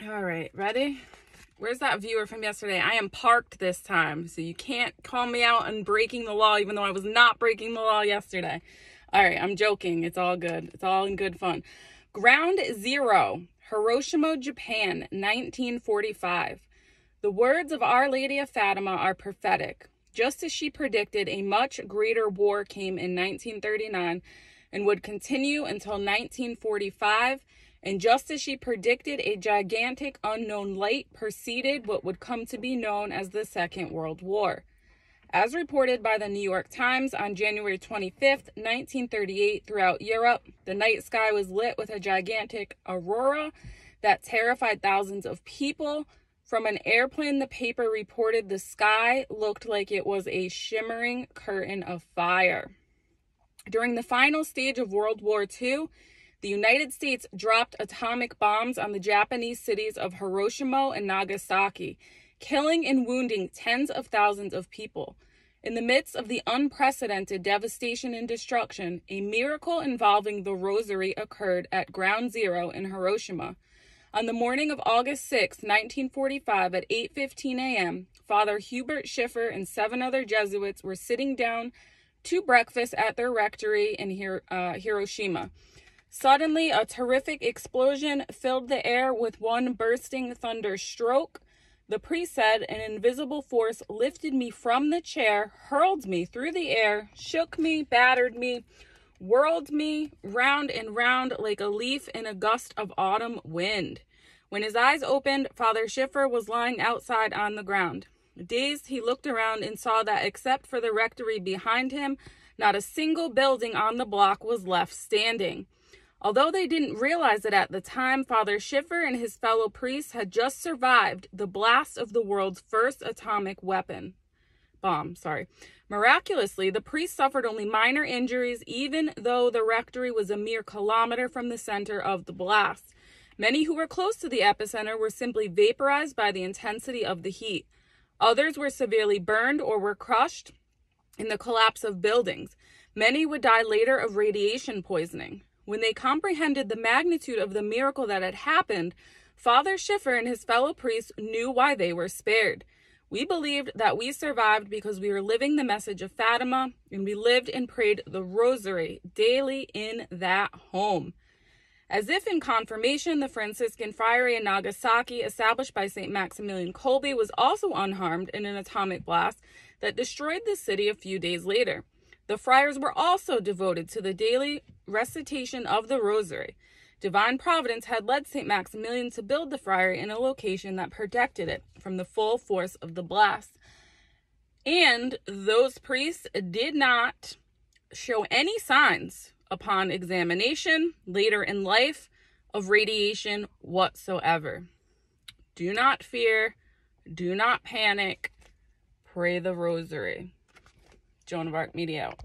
All right, ready? Where's that viewer from yesterday? I am parked this time, so you can't call me out on breaking the law, even though I was not breaking the law yesterday. All right, I'm joking. It's all good. It's all in good fun. Ground Zero, Hiroshima, Japan, 1945. The words of Our Lady of Fatima are prophetic. Just as she predicted, a much greater war came in 1939 and would continue until 1945. And just as she predicted, a gigantic unknown light preceded what would come to be known as the Second World War. As reported by the New York Times on January 25th, 1938, throughout Europe, the night sky was lit with a gigantic aurora that terrified thousands of people. From an airplane, the paper reported the sky looked like it was a shimmering curtain of fire. During the final stage of World War II, the United States dropped atomic bombs on the Japanese cities of Hiroshima and Nagasaki, killing and wounding tens of thousands of people. In the midst of the unprecedented devastation and destruction, a miracle involving the Rosary occurred at Ground Zero in Hiroshima. On the morning of August 6, 1945, at 8:15 a.m., Father Hubert Schiffer and 7 other Jesuits were sitting down to breakfast at their rectory in Hiroshima. Suddenly, a terrific explosion filled the air with one bursting thunder stroke. The priest said, "An invisible force lifted me from the chair, hurled me through the air, shook me, battered me, whirled me round and round like a leaf in a gust of autumn wind." When his eyes opened, Father Schiffer was lying outside on the ground. Dazed, he looked around and saw that except for the rectory behind him, not a single building on the block was left standing. Although they didn't realize it at the time, Father Schiffer and his fellow priests had just survived the blast of the world's first atomic bomb. Miraculously, the priest suffered only minor injuries, even though the rectory was a mere kilometer from the center of the blast. Many who were close to the epicenter were simply vaporized by the intensity of the heat. Others were severely burned or were crushed in the collapse of buildings. Many would die later of radiation poisoning. When they comprehended the magnitude of the miracle that had happened, Father Schiffer and his fellow priests knew why they were spared. "We believed that we survived because we were living the message of Fatima, and we lived and prayed the Rosary daily in that home." As if in confirmation, the Franciscan friary in Nagasaki, established by St. Maximilian Kolbe, was also unharmed in an atomic blast that destroyed the city a few days later. The friars were also devoted to the daily recitation of the Rosary. Divine Providence had led St. Maximilian to build the friary in a location that protected it from the full force of the blast. And those priests did not show any signs upon examination later in life of radiation whatsoever. Do not fear. Do not panic. Pray the Rosary. Joan of Arc Media out.